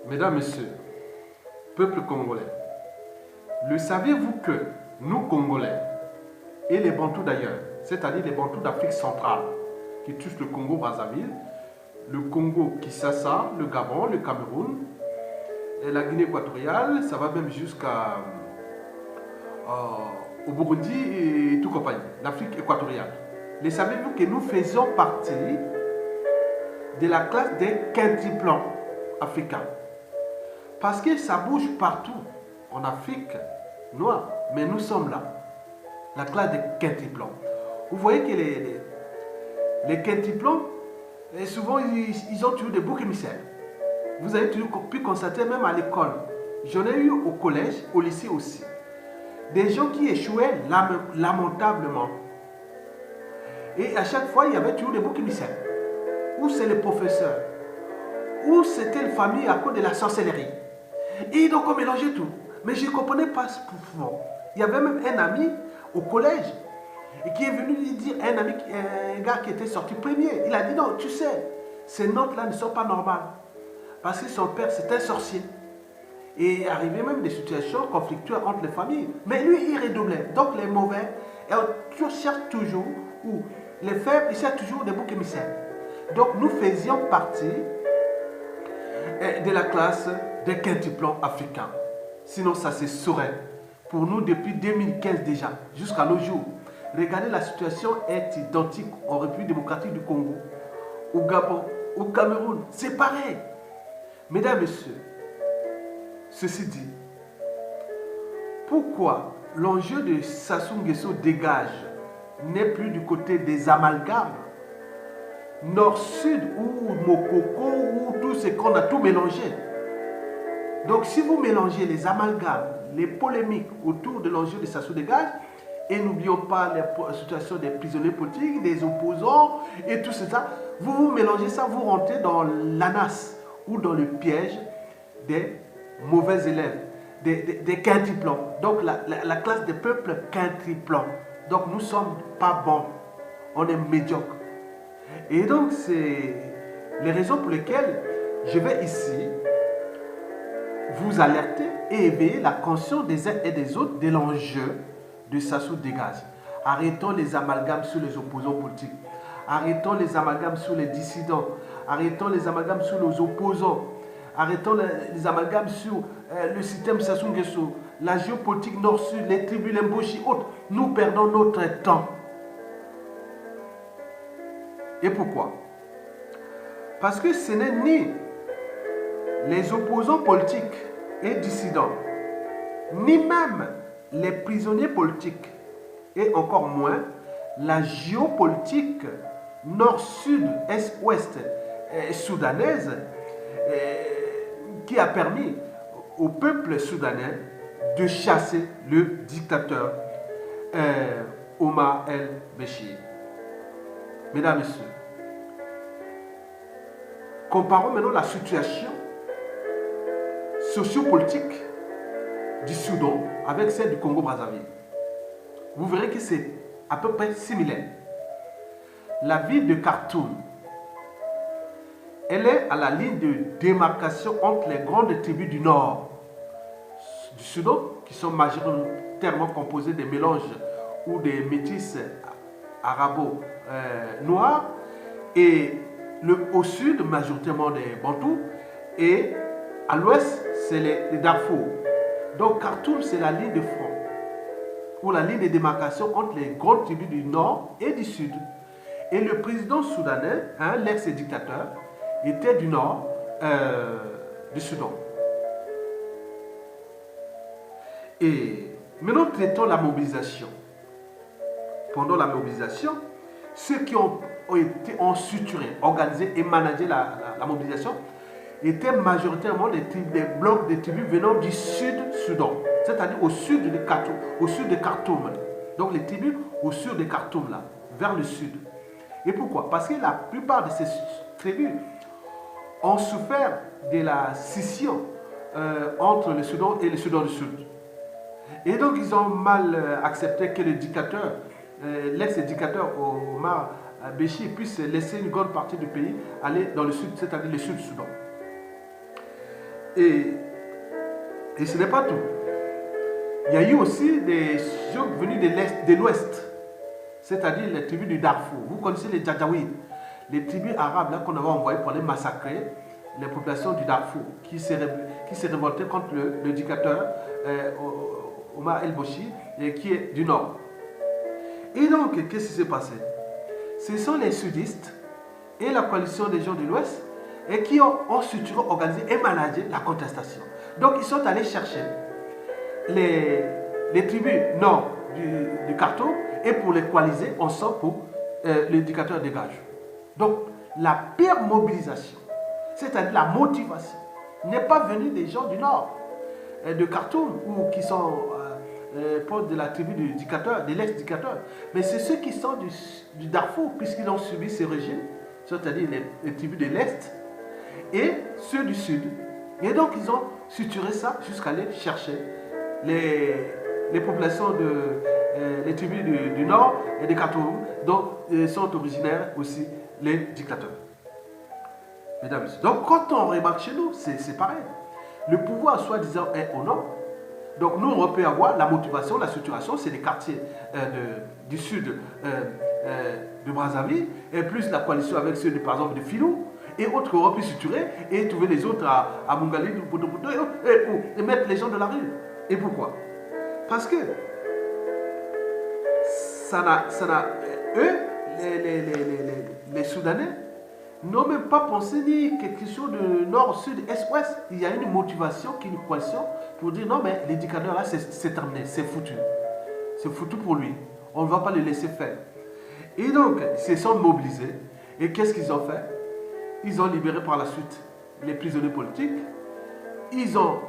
Mesdames, Messieurs, peuple congolais, le saviez-vous que nous, Congolais, et les Bantous d'ailleurs, c'est-à-dire les Bantous d'Afrique centrale, qui touchent le Congo-Brazzaville, le Congo-Kinshasa, le Gabon, le Cameroun, et la Guinée équatoriale, ça va même jusqu'à au Burundi et tout compagnie, l'Afrique équatoriale. Les savez-vous que nous faisons partie de la classe des quintuplans africains? Parce que ça bouge partout en Afrique noire, mais nous sommes là, la classe des quintuplans. Vous voyez que les quintuplans, souvent ils ont toujours des boucs émissaires. Vous avez toujours pu constater même à l'école. J'en ai eu au collège, au lycée aussi. Des gens qui échouaient lamentablement. Et à chaque fois, il y avait toujours des boucs émissaires. Ou c'est le professeur, ou c'était une famille à cause de la sorcellerie. Et donc on mélangeait tout. Mais je ne comprenais pas ce mouvement. Il y avait même un ami au collège et qui est venu lui dire, un gars qui était sorti premier, il a dit non, tu sais, ces notes-là ne sont pas normales. Parce que son père, c'était un sorcier. Et il arrivait même des situations conflictuelles entre les familles. Mais lui, il redoublait. Donc les mauvais, tu cherches toujours, ou les faibles, ils cherchent toujours des boucs émissaires. Donc nous faisions partie de la classe des quintuplans africains. Sinon, ça se saurait. Pour nous, depuis 2015 déjà, jusqu'à nos jours. Regardez, la situation est identique en République démocratique du Congo, au Gabon, au Cameroun. C'est pareil. Mesdames, Messieurs, ceci dit, pourquoi l'enjeu de Sassou Nguesso dégage n'est plus du côté des amalgames, Nord-Sud ou Mokoko ou tout ce qu'on a tout mélangé. Donc si vous mélangez les amalgames, les polémiques autour de l'enjeu de Sassou dégage, et n'oublions pas la situation des prisonniers politiques, des opposants et tout ça, vous mélangez ça, vous rentrez dans l'ANAS ou dans le piège des mauvais élèves, des quintuplans. Donc la classe des peuples quintuplans. Donc nous ne sommes pas bons, on est médiocres. Et donc c'est les raisons pour lesquelles je vais ici vous alerter et éveiller la conscience des uns et des autres de l'enjeu de Sassou dégage. Arrêtons les amalgames sur les opposants politiques. Arrêtons les amalgames sur les dissidents. Arrêtons les amalgames sur nos opposants. Arrêtons les amalgames sur le système Sassou Nguesso, la géopolitique nord-sud, les tribus, les Mboshi, autres. Nous perdons notre temps. Et pourquoi? Parce que ce n'est ni les opposants politiques et dissidents, ni même les prisonniers politiques, et encore moins la géopolitique nord-sud, est-ouest soudanaise qui a permis au peuple soudanais de chasser le dictateur Omar el-Béchir. Mesdames, Messieurs, comparons maintenant la situation sociopolitique du Soudan avec celle du Congo-Brazzaville. Vous verrez que c'est à peu près similaire. La ville de Khartoum, elle est à la ligne de démarcation entre les grandes tribus du nord du Soudan, qui sont majoritairement composées des mélanges ou des métis arabo-noirs, et au sud, majoritairement des Bantous, et à l'ouest, c'est les Darfour. Donc Khartoum, c'est la ligne de front, ou la ligne de démarcation entre les grandes tribus du nord et du sud. Et le président soudanais, l'ex-dictateur, était du nord du Soudan. Et maintenant, traitons la mobilisation. Pendant la mobilisation, ceux qui ont suturé, organisé et managé la mobilisation étaient majoritairement des blocs de tribus venant du sud-Soudan, c'est-à-dire au sud de Khartoum. Donc les tribus au sud de Khartoum, là, vers le sud. Et pourquoi? Parce que la plupart de ces tribus ont souffert de la scission entre le Soudan et le Soudan du Sud. Et donc ils ont mal accepté que le dictateur, l'ex-dictateur Omar Béchir puisse laisser une grande partie du pays aller dans le sud, c'est-à-dire le sud-Soudan. Et ce n'est pas tout. Il y a eu aussi des gens venus de l'Ouest, c'est-à-dire les tribus du Darfour. Vous connaissez les Djadjaouis, les tribus arabes qu'on avait envoyées pour aller massacrer les populations du Darfour, qui s'est révolté contre le dictateur Omar el-Boshi, qui est du Nord. Et donc, qu'est-ce qui s'est passé? Ce sont les sudistes et la coalition des gens de l'Ouest qui ont structuré, organisé et managé la contestation. Donc, ils sont allés chercher les tribus nord du Khartoum et pour les coaliser ensemble pour le dictateur dégage. Donc, la pire mobilisation, c'est-à-dire la motivation, n'est pas venue des gens du nord de Khartoum ou qui sont proches de la tribu du dictateur, de l'ex-dictateur, mais c'est ceux qui sont du Darfour, puisqu'ils ont subi ces régimes, c'est-à-dire les tribus de l'Est et ceux du Sud. Et donc, ils ont structuré ça jusqu'à aller chercher les populations les tribus du Nord et des Khartoum, dont sont originaires aussi les dictateurs. Mesdames et messieurs. Donc, quand on remarque chez nous, c'est pareil. Le pouvoir, soi-disant, est au Nord. Donc, nous, on peut avoir la motivation, la structuration, c'est les quartiers du Sud de Brazzaville, et plus la coalition avec ceux, par exemple, de Filou, et autres qu'on aura pu structurer, et trouver les autres à Mungali, et mettre les gens de la rue. Et pourquoi? Parce que eux, les Soudanais, n'ont même pas pensé ni quelque chose de nord, sud, est, ouest. Il y a une motivation, une coalition pour dire non, mais l'éducateur là, c'est terminé, c'est foutu. C'est foutu pour lui. On ne va pas le laisser faire. Et donc, ils se sont mobilisés. Et qu'est-ce qu'ils ont fait? Ils ont libéré par la suite les prisonniers politiques. Ils ont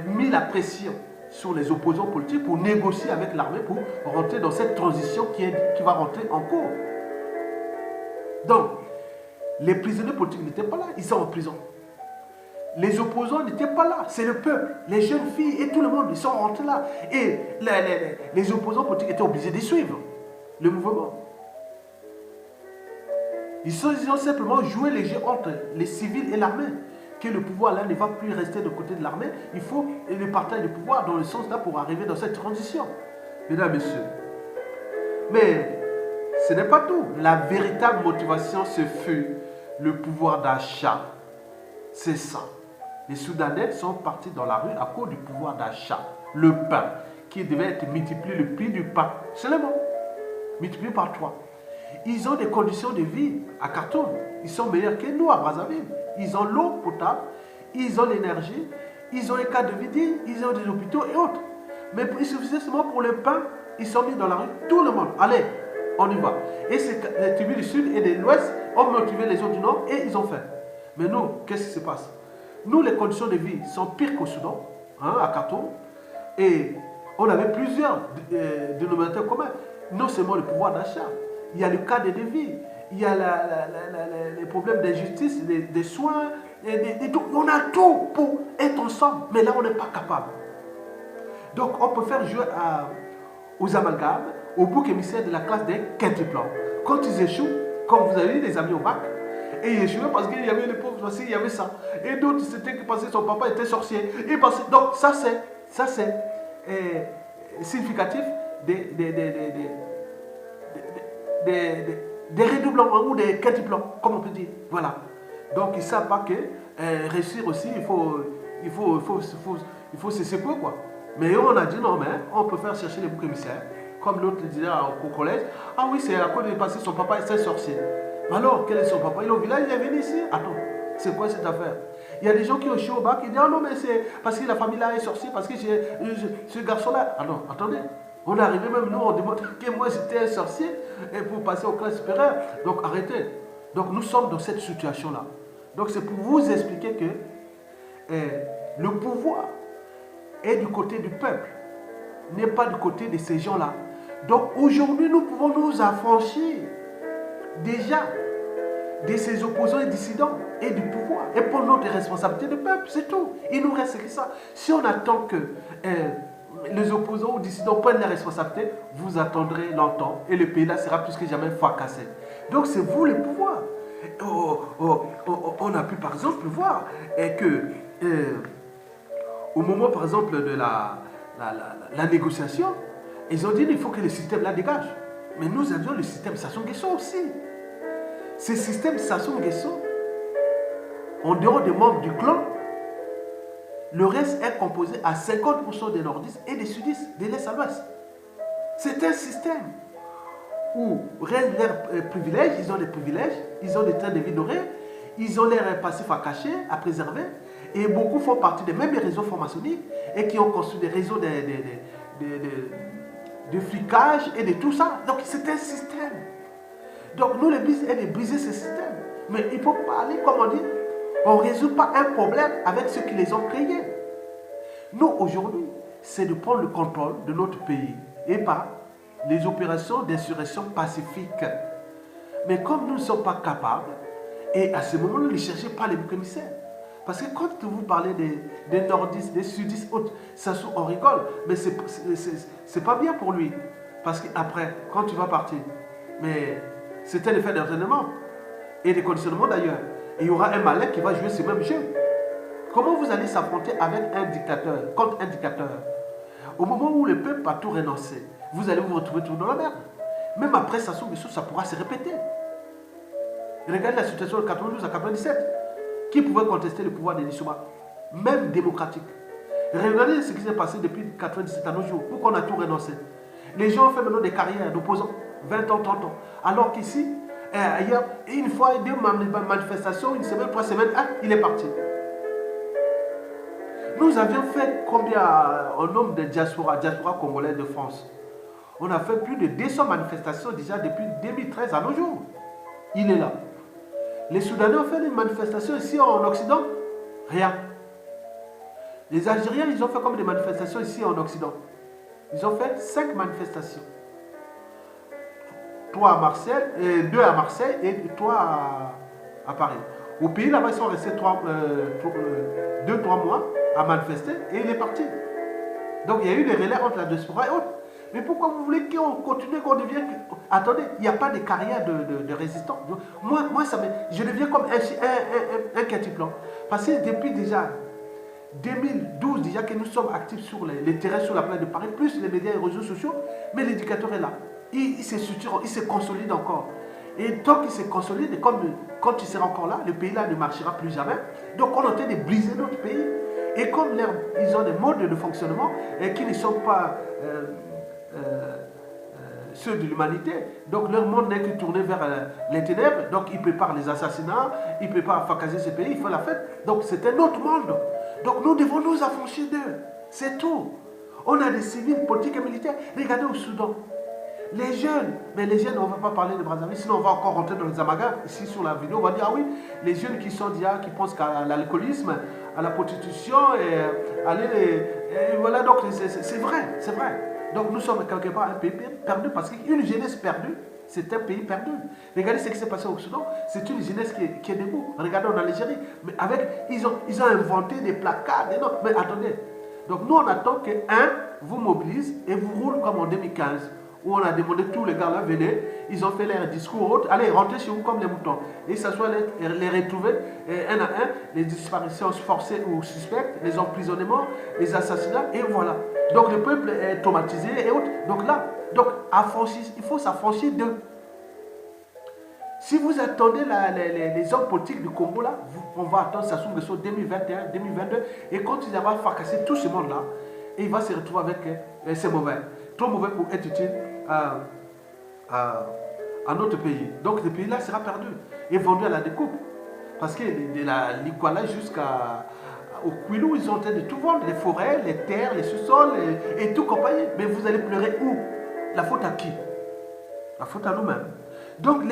mis la pression sur les opposants politiques pour négocier avec l'armée pour rentrer dans cette transition qui va rentrer en cours. Donc, les prisonniers politiques n'étaient pas là, ils sont en prison. Les opposants n'étaient pas là, c'est le peuple, les jeunes filles et tout le monde, ils sont rentrés là. Et les opposants politiques étaient obligés de suivre le mouvement. Ils ont simplement joué les jeux entre les civils et l'armée. Que le pouvoir là ne va plus rester de côté de l'armée, il faut le partage du pouvoir dans le sens là pour arriver dans cette transition. Mesdames, messieurs. Mais ce n'est pas tout. La véritable motivation, ce fut le pouvoir d'achat. C'est ça. Les Soudanais sont partis dans la rue à cause du pouvoir d'achat. Le pain, qui devait être multiplié, le prix du pain, seulement, multiplié par 3. Ils ont des conditions de vie à Khartoum. Ils sont meilleurs que nous à Brazzaville. Ils ont l'eau potable, ils ont l'énergie, ils ont les cas de vie, ils ont des hôpitaux et autres. Mais il suffisait seulement pour le pain, ils sont mis dans la rue, tout le monde. Allez, on y va. Et les tribus du Sud et de l'Ouest ont motivé les autres du Nord et ils ont fait. Mais nous, qu'est-ce qui se passe? Nous, les conditions de vie sont pires qu'au Soudan, à Khartoum. Et on avait plusieurs dénominateurs communs. Non seulement le pouvoir d'achat, il y a le cas de vie, il y a les problèmes d'injustice, des soins, on a tout pour être ensemble, mais là on n'est pas capable. Donc on peut faire jouer aux amalgames, au bouc émissaire de la classe des quintuplans. Quand ils échouent, comme vous avez eu des amis au bac, et ils échouaient parce qu'il y avait les pauvres aussi, il y avait ça. Et d'autres, c'était parce que son papa était sorcier. Et donc ça c'est significatif des redoublants ou des quintuplants, comme on peut dire. Voilà. Donc ils ne savent pas que réussir aussi, il faut se secouer, quoi. Mais on a dit non, mais on peut faire chercher les boucs émissaires. Comme l'autre disait au collège, ah oui, c'est à cause de passer son papa était sorcier. Alors, quel est son papa? Il est au village, il est venu ici. Attends, c'est quoi cette affaire? Il y a des gens qui ont échoué au bac, ils disent, ah non, mais c'est parce que la famille là est sorcier, parce que ce garçon-là. Ah non, attendez. On est arrivé même, nous, on demande que moi j'étais un sorcier et pour passer aux classes supérieures. Donc arrêtez. Donc nous sommes dans cette situation-là. Donc c'est pour vous expliquer que le pouvoir est du côté du peuple, n'est pas du côté de ces gens-là. Donc aujourd'hui, nous pouvons nous affranchir déjà de ces opposants et dissidents et du pouvoir. Et pour notre responsabilité de peuple, c'est tout. Il nous reste que ça. Si on attend que les opposants ou dissidents prennent la responsabilité, vous attendrez longtemps et le pays là sera plus que jamais fracassé. Donc c'est vous le pouvoir. On a pu par exemple voir que Au moment, par exemple, de la négociation, ils ont dit qu'il faut que le système la dégage. Mais nous avions le système Sassou Nguesso aussi. Ce système Sassou Nguesso, en dehors des membres du clan, le reste est composé à 50% des nordistes et des sudistes, de l'est à l'ouest. C'est un système où règnent leurs privilèges, ils ont des privilèges, ils ont des trains de vie dorés, ils ont leurs passifs à cacher, à préserver, et beaucoup font partie des mêmes réseaux francs-maçonniques et qui ont construit des réseaux de flicage et de tout ça. Donc c'est un système. Donc nous, le but est de briser ce système. Mais il faut pas aller, comme on dit, on ne résout pas un problème avec ceux qui les ont créés. Nous, aujourd'hui, c'est de prendre le contrôle de notre pays et par les opérations d'insurrection pacifique. Mais comme nous ne sommes pas capables, et à ce moment-là, ne cherchez pas les boucs émissaires. Parce que quand vous parlez des nordistes, des sudistes, autres, ça, on rigole, mais c'est pas bien pour lui. Parce qu'après, quand tu vas partir, mais c'est un effet d'entraînement et de conditionnement d'ailleurs. Et il y aura un malin qui va jouer ce même jeu. Comment vous allez s'affronter avec un dictateur, contre un dictateur? Au moment où le peuple a tout renoncé, vous allez vous retrouver toujours dans la merde. Même après Sassou Nguesso, ça pourra se répéter. Regardez la situation de 92 à 97. Qui pouvait contester le pouvoir de Nissouma? Même démocratique. Regardez ce qui s'est passé depuis 97 à nos jours, où on a tout renoncé. Les gens ont fait maintenant des carrières d'opposants, 20 ans, 30 ans. Alors qu'ici, ailleurs, une fois, deux manifestations, une semaine, 3 semaines, il est parti. Nous avions fait combien en nombre de diaspora congolais de France? On a fait plus de 200 manifestations déjà depuis 2013 à nos jours. Il est là. Les Soudanais ont fait des manifestations ici en Occident? Rien. Les Algériens, ils ont fait comme des manifestations ici en Occident. Ils ont fait 5 manifestations. 3 à Marseille, 2 à Marseille et 3 à Paris. Au pays, là-bas, ils sont restés 2-3 mois à manifester et il est parti. Donc, il y a eu des relais entre la diaspora et autres. Mais pourquoi vous voulez qu'on continue, qu'on devienne... Attendez, il n'y a pas de carrière de résistant. Moi je deviens comme un quintuplant. Parce que depuis déjà 2012, déjà que nous sommes actifs sur les terrains sur la place de Paris, plus les médias et les réseaux sociaux, mais l'éducateur est là. Il se structure, il se consolide encore. Et tant qu'il se consolide, et comme quand tu seras encore là, le pays là ne marchera plus jamais. Donc on est en train de briser notre pays. Et comme ils ont des modes de fonctionnement et qui ne sont pas ceux de l'humanité, donc leur monde n'est que tourné vers les ténèbres, donc ils préparent les assassinats, ils préparent à fracasser ce pays, ils font la fête. Donc c'est un autre monde. Donc nous devons nous affranchir d'eux. C'est tout. On a des civils, politiques et militaires. Regardez au Soudan. Les jeunes, mais les jeunes, on ne va pas parler de Brazzaville, sinon on va encore rentrer dans les amagas. Ici sur la vidéo, on va dire, ah oui, les jeunes qui sont déjà, qui pensent qu'à l'alcoolisme, à la prostitution, et voilà, donc c'est vrai, c'est vrai. Donc nous sommes quelque part un pays perdu, parce qu'une jeunesse perdue, c'est un pays perdu. Regardez ce qui s'est passé au Soudan, c'est une jeunesse qui est debout. Regardez en Algérie, mais ils ont inventé des placards, mais attendez. Donc nous on attend qu'un vous mobilise et vous roule comme en 2015. Où on a demandé tous les gars là, venez, ils ont fait leur discours, allez, rentrez chez vous comme les moutons. Et ça soit les retrouver un à un, les disparitions forcées ou suspectes, les emprisonnements, les assassinats, et voilà. Donc le peuple est traumatisé et autres. Donc là, il faut s'affranchir d'eux. Si vous attendez les hommes politiques du Congo là, on va attendre Sassou Nguesso 2021, 2022, et quand ils vont fracasser tout ce monde-là, et il va se retrouver avec c'est mauvais. Trop mauvais pour être utile à notre pays. Donc le pays-là sera perdu et vendu à la découpe. Parce que de la Likwala jusqu'au Kwilu, ils ont en train de tout vendre, les forêts, les terres, les sous-sols et tout compagnie. Mais vous allez pleurer où? La faute à qui? La faute à nous-mêmes. Donc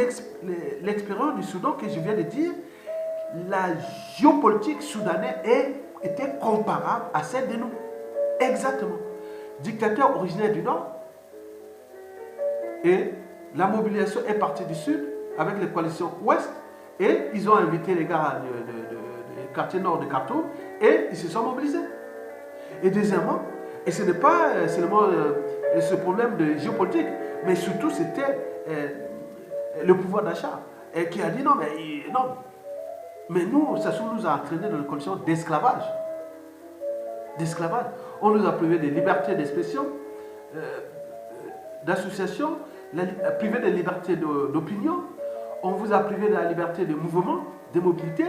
l'expérience du Soudan que je viens de dire, la géopolitique soudanaise était comparable à celle de nous. Exactement. Dictateur originaire du Nord, et la mobilisation est partie du Sud avec les coalitions Ouest, et ils ont invité les gars du quartier Nord de Khartoum, et ils se sont mobilisés. Et deuxièmement, et ce n'est pas seulement ce problème de géopolitique, mais surtout c'était le pouvoir d'achat, qui a dit non, mais nous, ça nous a entraîné dans les conditions d'esclavage. d'esclavage. On nous a privé de liberté d'expression, d'association, privé de liberté d'opinion. On vous a privé de la liberté de mouvement, de mobilité.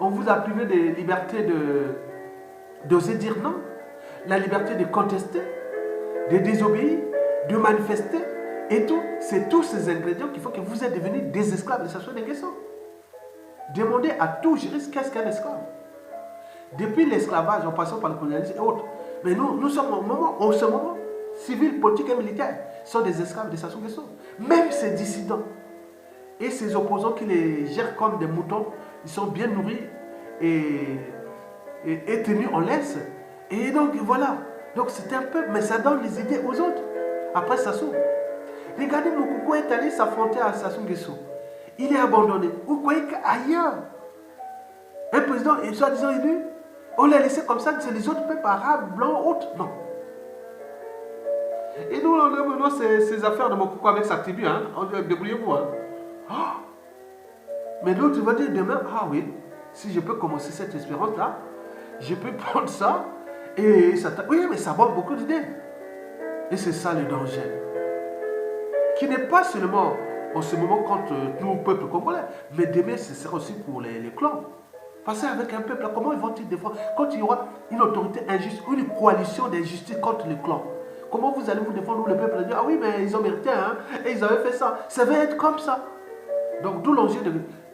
On vous a privé de liberté d'oser dire non, la liberté de contester, de désobéir, de manifester. Et tout, c'est tous ces ingrédients qui font que vous êtes devenus des esclaves de Sassou Nguesso. Demandez à tout juriste qu'est-ce qu'un esclave. Depuis l'esclavage, en passant par le colonialisme et autres. Mais nous sommes en ce moment, civils, politiques et militaires, sont des esclaves de Sassou Nguesso. Même ces dissidents et ces opposants qui les gèrent comme des moutons, ils sont bien nourris et tenus en laisse. Et donc voilà. Donc c'est un peu, mais ça donne les idées aux autres. Après Sassou. Regardez, Moukoko est allé s'affronter à Sassou Nguesso. Il est abandonné. Vous croyez qu'ailleurs, un président, soi-disant élu, on l'a laissé comme ça, c'est les autres peuples arabes, blancs, autres. Non. Et nous, on a maintenant ces affaires de Moukoko avec sa tribu. Hein. Débrouillez-vous. Hein. Oh. Mais l'autre va dire demain, ah oui, si je peux commencer cette expérience-là, je peux prendre ça, et ça... Oui, mais ça apporte beaucoup d'idées. Et c'est ça le danger. Qui n'est pas seulement en ce moment contre tout le peuple congolais, mais demain ce sera aussi pour les clans. Parce qu'avec un peuple, comment ils vont-ils défendre? Quand il y aura une autorité injuste, une coalition d'injustice contre les clans, comment vous allez vous défendre? Le peuple dire, ah oui, mais ils ont mérité, hein, et ils avaient fait ça. Ça va être comme ça. Donc d'où l'enjeu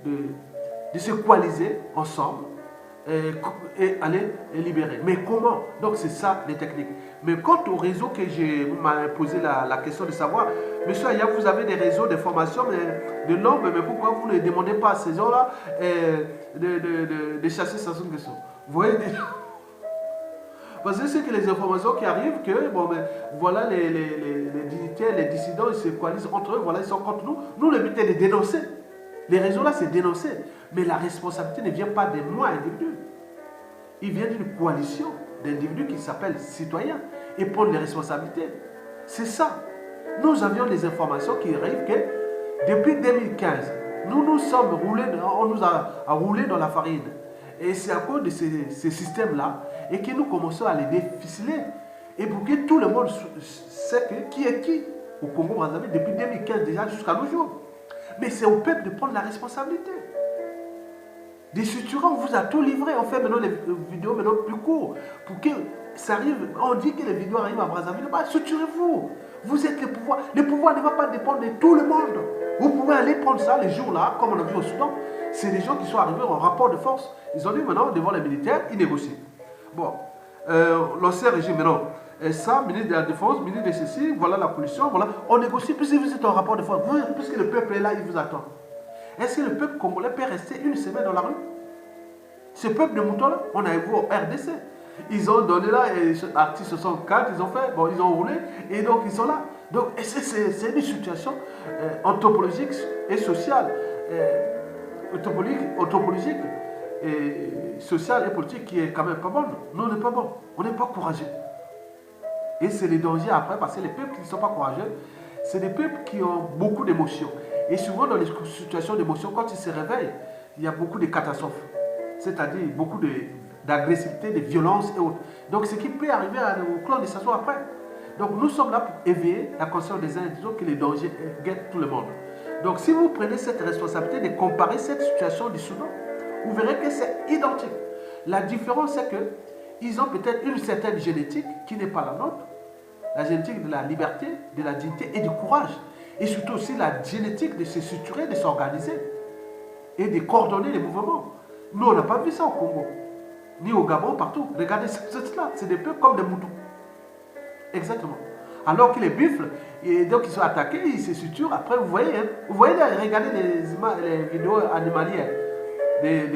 de se coaliser ensemble et aller libérer. Mais comment? Donc c'est ça les techniques. Mais quant au réseau que vous m'avez posé la question de savoir, monsieur Aya, vous avez des réseaux de formation de nombre, mais pourquoi vous ne demandez pas à ces gens-là de chasser Sassou Nguesso? Vous voyez déjà? Parce que c'est que les informations qui arrivent, que bon, mais voilà les dignitaires, les dissidents, ils se coalisent entre eux, voilà, ils sont contre nous. Nous, le but est de dénoncer. Les réseaux-là, c'est dénoncer. Mais la responsabilité ne vient pas de moi, individu. Il vient d'une coalition d'individus qui s'appellent citoyens et prendre les responsabilités. C'est ça. Nous avions des informations qui arrivent que depuis 2015, nous nous sommes roulés, on nous a roulé dans la farine. Et c'est à cause de ces systèmes-là et que nous commençons à les déficeler. Et pour que tout le monde sait qui est qui au Congo-Brazzaville depuis 2015 déjà jusqu'à nos jours. Mais c'est au peuple de prendre la responsabilité. Des structures, on vous a tout livré. On fait maintenant les vidéos maintenant plus courtes. Pour que ça arrive, on dit que les vidéos arrivent à Brazzaville. Bah, structurez-vous. Vous êtes le pouvoir. Le pouvoir ne va pas dépendre de tout le monde. Vous pouvez aller prendre ça les jours-là, comme on a vu au Soudan. C'est des gens qui sont arrivés en rapport de force. Ils ont dit maintenant, devant les militaires, ils négocient. Bon, l'ancien régime maintenant. Et ça, ministre de la Défense, ministre de ceci, voilà la pollution, voilà. On négocie, puisque vous êtes en rapport de force, puisque le peuple est là, il vous attend. Est-ce que le peuple congolais peut rester une semaine dans la rue? Ce peuple de moutons-là, on a vu au RDC. Ils ont donné là, article 64, ils ont fait, bon, ils ont roulé, et donc ils sont là. Donc, c'est une situation anthropologique et sociale, anthropologique et sociale et politique qui est quand même pas bonne. Nous, on n'est pas bon, on n'est pas courageux. Et c'est les dangers après, parce que les peuples qui ne sont pas courageux, c'est des peuples qui ont beaucoup d'émotions. Et souvent, dans les situations d'émotion, quand ils se réveillent, il y a beaucoup de catastrophes. C'est-à-dire beaucoup d'agressivité, de violence et autres. Donc, ce qui peut arriver au clan de Sassou après. Donc, nous sommes là pour éveiller la conscience des uns et des autres que les dangers guettent tout le monde. Donc, si vous prenez cette responsabilité de comparer cette situation du Soudan, vous verrez que c'est identique. La différence, c'est qu'ils ont peut-être une certaine génétique qui n'est pas la nôtre. La génétique de la liberté, de la dignité et du courage. Et surtout aussi la génétique de se structurer, de s'organiser et de coordonner les mouvements. Nous, on n'a pas vu ça au Congo, ni au Gabon, partout. Regardez cela, c'est des peuples comme des moutons. Exactement. Alors que les buffles, et donc ils sont attaqués, ils se structurent. Après, vous voyez, regardez les vidéos animalières des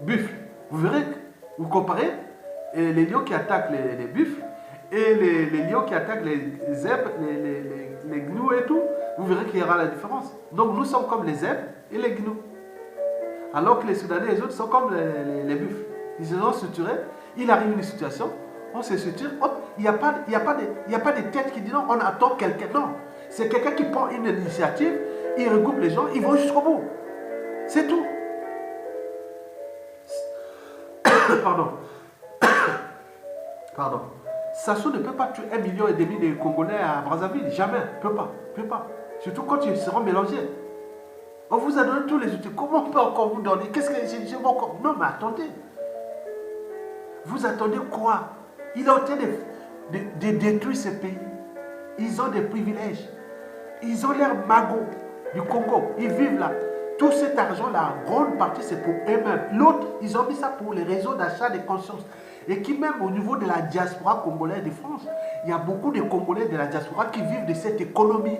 buffles. Vous verrez, vous comparez les lions qui attaquent les buffles et les lions qui attaquent les zèbres, les gnous et tout, vous verrez qu'il y aura la différence. Donc nous sommes comme les zèbres et les gnous. Alors que les Soudanais et les autres sont comme les buffles. Ils se sont structurés, il arrive une situation, on se structure, il n'y a pas de tête qui dit non, on attend quelqu'un. Non, c'est quelqu'un qui prend une initiative, il regroupe les gens, ils vont jusqu'au bout. C'est tout. Pardon. Pardon. Sassou ne peut pas tuer 1,5 million de Congolais à Brazzaville. Jamais. Ne peut pas. Ne peut pas. Surtout quand ils seront mélangés. On vous a donné tous les outils. Comment on peut encore vous donner? Qu'est-ce que je vais encore... Non, mais attendez. Vous attendez quoi? Il est en train de détruire ce pays. Ils ont des privilèges. Ils ont l'air magots du Congo. Ils vivent là. Tout cet argent-là, en grande partie, c'est pour eux-mêmes. L'autre, ils ont mis ça pour les réseaux d'achat de conscience. Et qui même au niveau de la diaspora congolaise de France, il y a beaucoup de Congolais de la diaspora qui vivent de cette économie.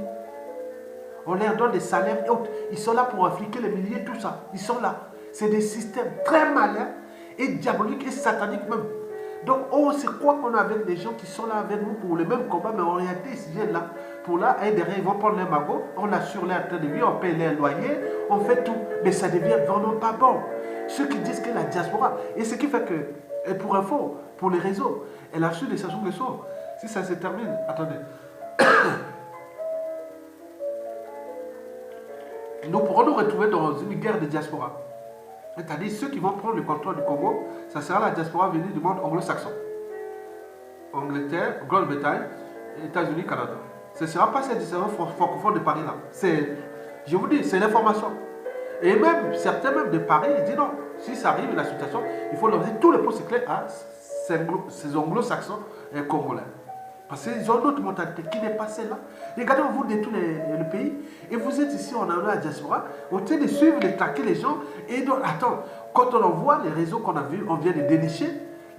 On leur donne des salaires et autres. Ils sont là pour affliquer les milliers, tout ça. Ils sont là. C'est des systèmes très malins et diaboliques et sataniques même. Donc, on se croit qu'on a avec des gens qui sont là avec nous pour le même combat, mais en réalité, ils viennent là pour là, et derrière, ils vont prendre les magots, on assure leur train de vie, on paye les loyers, on fait tout. Mais ça devient vraiment pas bon. Ceux qui disent que la diaspora, et ce qui fait que, et pour info, pour les réseaux, elle a reçu des sanctions de sauve. Si ça se termine, attendez. Nous pourrons nous retrouver dans une guerre de diaspora. C'est-à-dire ceux qui vont prendre le contrôle du Congo, ça sera la diaspora venue du monde anglo-saxon. Angleterre, Grande-Bretagne, États-Unis, Canada. Ce ne sera pas ces différents francophones de Paris là. Je vous dis, c'est l'information. Et même, certains même de Paris, ils disent non, si ça arrive la situation, il faut lancer tous les postes clés à ces anglo-saxons et congolais. Parce qu'ils ont d'autres mentalités qui n'est pas celle-là. Regardez, on vous détruit le pays et vous êtes ici, on a la diaspora, on tient de suivre, de traquer les gens. Et donc, attends, quand on envoie les réseaux qu'on a vus, on vient de dénicher,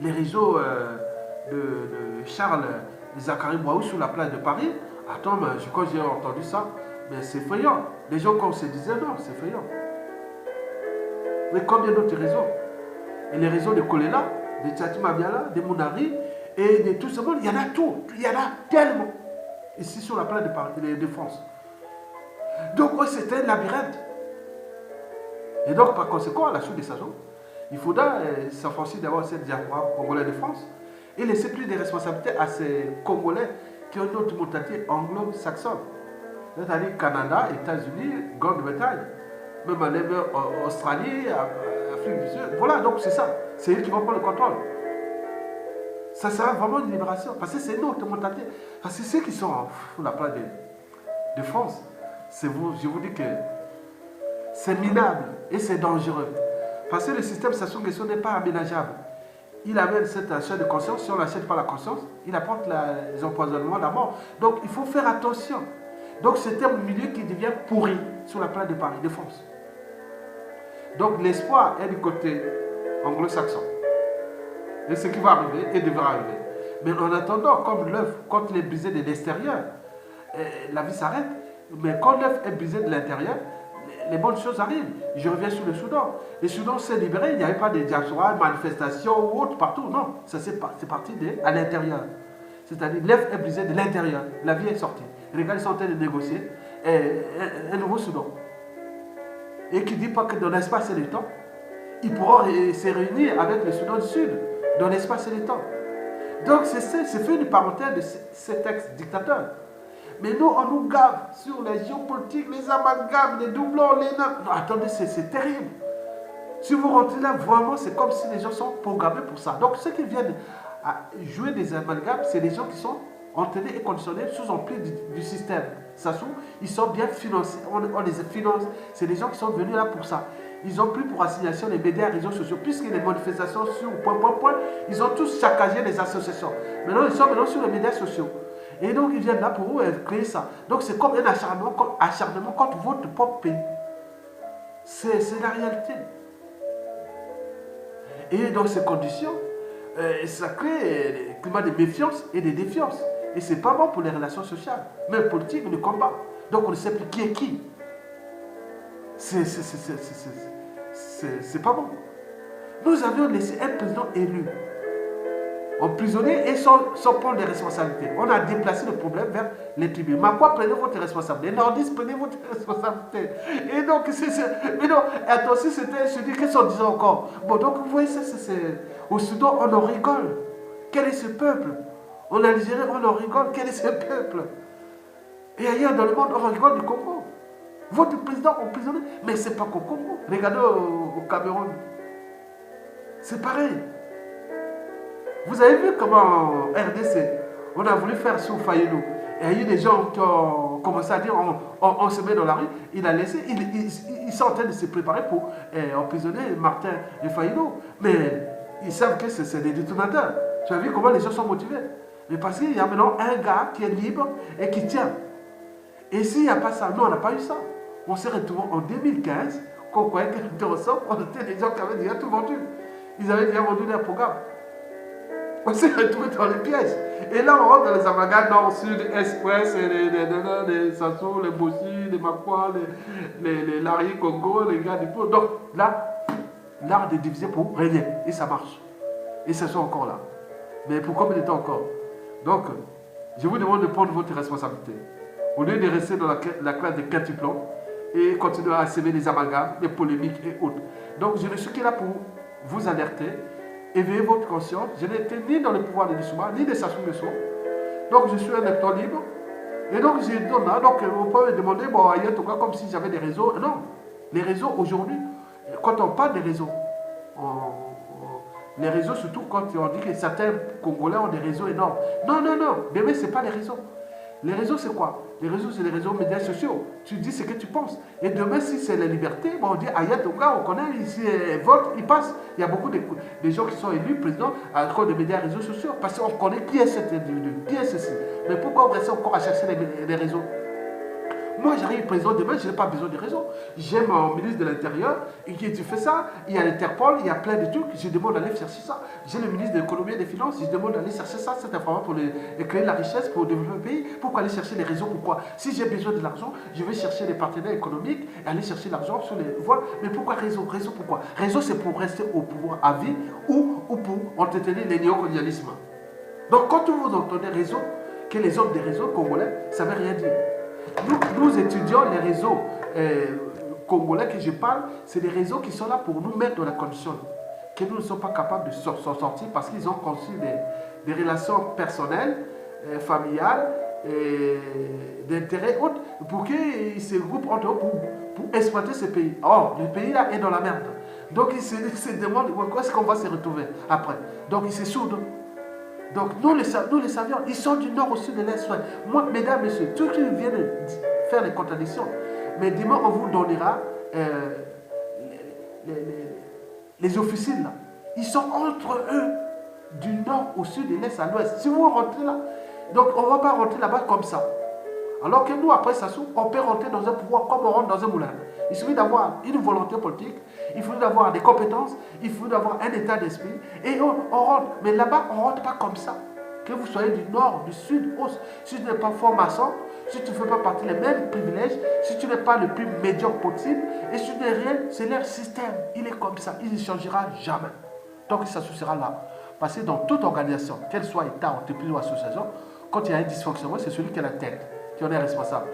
les réseaux de Charles Zachary Boaou sur la plage de Paris. Attends, mais quand j'ai entendu ça, mais c'est effrayant. Les gens, comme se disaient, non, c'est effrayant. Mais combien d'autres réseaux? Et les réseaux de Kolela, de Tchati Mabiala, de Mounari, et de tout ce monde, il y en a tout. Il y en a tellement. Ici sur la plage de Paris, de France. Donc, c'est un labyrinthe. Et donc, par conséquent, à la suite de ça, il faudra s'enfoncer d'avoir cette diaspora congolaise de France et laisser plus de responsabilités à ces Congolais qui ont une autre mentalité anglo-saxonne. C'est-à-dire Canada, États-Unis, Grande-Bretagne, même en Australie, Afrique du Sud. Voilà, donc c'est ça. C'est eux qui vont prendre le contrôle. Ça sera vraiment une libération. Parce que c'est une autre mentalité. Parce que ceux qui sont sur la plage de France, je vous dis que c'est minable et c'est dangereux. Parce que le système Sassou Nguesso n'est pas aménageable. Il amène cet achat de conscience. Si on n'achète pas la conscience, il apporte les empoisonnements, la mort. Donc il faut faire attention. Donc c'est un milieu qui devient pourri sur la plage de Paris, de France. Donc l'espoir est du côté anglo-saxon. Et ce qui va arriver et devra arriver. Mais en attendant, comme l'œuf, quand il est brisé de l'extérieur, la vie s'arrête. Mais quand l'œuf est brisé de l'intérieur, les bonnes choses arrivent. Je reviens sur le Soudan. Le Soudan s'est libéré, il n'y avait pas de diaspora, manifestations ou autre partout. Non, c'est parti à l'intérieur. C'est-à-dire l'œuf est brisé de l'intérieur. La vie est sortie. Regarde, ils sont en train de négocier un nouveau Soudan. Et qui ne dit pas que dans l'espace et le temps, ils pourront se réunir avec le Soudan du Sud, dans l'espace et le temps. Donc c'est fait une parenthèse de cet ex-dictateur. Mais nous, on nous gave sur la géopolitique, les amalgames, les doublons, les nains. Non, attendez, c'est terrible. Si vous rentrez là, vraiment, c'est comme si les gens sont programmés pour ça. Donc ceux qui viennent à jouer des amalgames, c'est les gens qui sont entraînés et conditionnés sous emprise du système. Sassou, ils sont bien financés, on les finance. C'est des gens qui sont venus là pour ça. Ils ont pris pour assignation les médias et les réseaux sociaux, puisque les manifestations sur point, ils ont tous saccagé les associations. Maintenant, ils sont maintenant sur les médias sociaux. Et donc, ils viennent là pour créer ça. Donc, c'est comme un acharnement contre votre propre pays. C'est la réalité. Et dans ces conditions, ça crée un climat de méfiance et de défiance. Et ce n'est pas bon pour les relations sociales. Même politique, le combat. Donc, on ne sait plus qui est qui. C'est pas bon. Nous avions laissé un président élu, emprisonné et sans prendre des responsabilités. On a déplacé le problème vers les tribunaux. Mais quoi, prenez votre responsabilité. Les nordistes, prenez votre responsabilité. Et donc, mais non, attention, je dis, qu'est-ce qu'on disait encore? Bon, donc, vous voyez, au Soudan, on en rigole. Quel est ce peuple? En Algérie, on en rigole. Quel est ce peuple? Et ailleurs dans le monde, on rigole du Congo. Votre président emprisonné, mais ce n'est pas qu'au Congo. Regardez au Cameroun. C'est pareil. Vous avez vu comment RDC, on a voulu faire sous Fayulu. Et il y a eu des gens qui ont commencé à dire on se met dans la rue. Il a laissé, ils sont en train de se préparer pour emprisonner Martin et Fayulu. Mais ils savent que c'est des détonateurs. Tu as vu comment les gens sont motivés. Mais parce qu'il y a maintenant un gars qui est libre et qui tient. Et s'il n'y a pas ça, nous on n'a pas eu ça. On s'est retrouvés en 2015, qu'on croyait que nous ensemble, on était des gens qui avaient déjà tout vendu. Ils avaient déjà vendu leur programme. On s'est retrouvés dans les pièges. Et là, on rentre dans les amalgames nord, sud, est, ouest, les Sassou, les Bossi, les Makwa, les Larry, Congo, les gars du pôle. Donc là, l'art de diviser pour régner. Et ça marche. Et ce sont encore là. Mais pour combien de temps encore? Donc, je vous demande de prendre votre responsabilité. Au lieu de rester dans la classe des quintuplons et continuer à semer des amalgames, des polémiques et autres. Donc, je ne suis que là pour vous alerter, éveiller votre conscience. Je n'étais ni dans le pouvoir de Nissouma, ni de Sassou Nguesso. Donc, je suis un électeur libre. Et donc, je donne là. Donc, on peut me demander, bon, ailleurs, en tout cas, comme si j'avais des réseaux. Non. Les réseaux, aujourd'hui, quand on parle des réseaux, les réseaux, surtout quand on dit que certains Congolais ont des réseaux énormes. Non, non, non. Demain, ce n'est pas les réseaux. Les réseaux, c'est quoi? Les réseaux, c'est les réseaux médias sociaux. Tu dis ce que tu penses. Et demain, si c'est la liberté, bon, on dit Ayat Ouga, on connaît, ici, vote, il passe. Il y a beaucoup de gens qui sont élus président à cause des médias réseaux sociaux. Parce qu'on connaît qui est cet individu, qui est ceci. Mais pourquoi on reste encore à chercher les réseaux? Moi, j'arrive président demain, je n'ai pas besoin de réseau. J'ai mon ministre de l'Intérieur, et qui fait ça. Il y a l'Interpol, il y a plein de trucs. Je demande d'aller chercher ça. J'ai le ministre de l'Économie et des Finances, je demande d'aller chercher ça, cette information pour créer la richesse, pour développer le pays. Pourquoi aller chercher les réseaux? Pourquoi? Si j'ai besoin de l'argent, je vais chercher les partenaires économiques et aller chercher l'argent sur les voies. Mais pourquoi réseau? Réseau pourquoi? Réseau, c'est pour rester au pouvoir à vie ou pour entretenir les néocolonialismes. Donc, quand vous entendez réseau, que les hommes des réseaux congolais, ça ne veut rien dire. Nous étudions les réseaux congolais que je parle, c'est des réseaux qui sont là pour nous mettre dans la condition que nous ne sommes pas capables de s'en sortir parce qu'ils ont conçu des relations personnelles, familiales, d'intérêts autres, pour qu'ils se groupent entre eux pour exploiter ce pays. Or, le pays là est dans la merde. Donc ils se demandent où est-ce qu'on va se retrouver après. Donc ils se soudent. Donc nous les savions, ils sont du nord au sud, de l'est, ouest. Moi, mesdames, messieurs, tous qui viennent faire les contradictions, mais dimanche on vous donnera les officines là. Ils sont entre eux, du nord au sud, de l'est à l'ouest. Si vous rentrez là, donc on ne va pas rentrer là-bas comme ça. Alors que nous, après Sassou, on peut rentrer dans un pouvoir comme on rentre dans un moulin. Il suffit d'avoir une volonté politique, il faut d'avoir des compétences, il faut d'avoir un état d'esprit, et on rentre. Mais là-bas, on ne rentre pas comme ça. Que vous soyez du nord, du sud, si tu n'es pas franc-maçon, si tu ne fais pas partie des mêmes privilèges, si tu n'es pas le plus médiocre possible, et si tu n'es rien, c'est leur système. Il est comme ça, il ne changera jamais. Donc Sassou sera là. Parce que dans toute organisation, qu'elle soit État, entreprise ou association, quand il y a un dysfonctionnement, c'est celui qui a la tête qui en est responsable.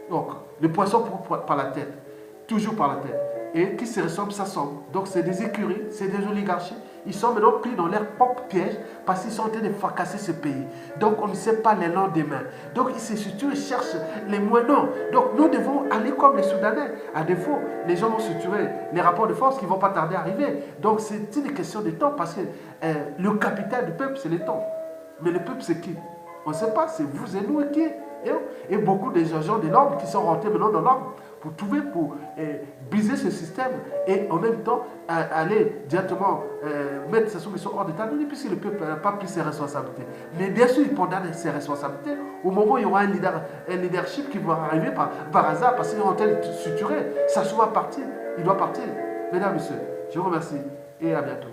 Donc, le poisson par la tête, toujours par la tête. Et qui se ressemblent, s'assemblent. Donc, c'est des écuries, c'est des oligarchies. Ils sont maintenant pris dans leur propre piège parce qu'ils sont en train de fracasser ce pays. Donc, on ne sait pas les lendemains. Donc, ils se situent et cherchent les moyens. Donc, nous devons aller comme les Soudanais. À défaut, les gens vont situer les rapports de force qui ne vont pas tarder à arriver. Donc, c'est une question de temps parce que le capital du peuple, c'est le temps. Mais le peuple, c'est qui? On ne sait pas, c'est vous et nous et qui? Et beaucoup des agents de l'ordre qui sont rentrés maintenant dans l'ordre pour trouver, pour briser ce système et en même temps aller directement mettre ces choses qui sont hors d'état de puisque le peuple n'a pas pris ses responsabilités. Mais bien sûr, il prendra ses responsabilités au moment où il y aura un leadership qui va arriver par hasard parce qu'il est en train de structurer. Ça va partir, il doit partir. Mesdames, Messieurs, je vous remercie et à bientôt.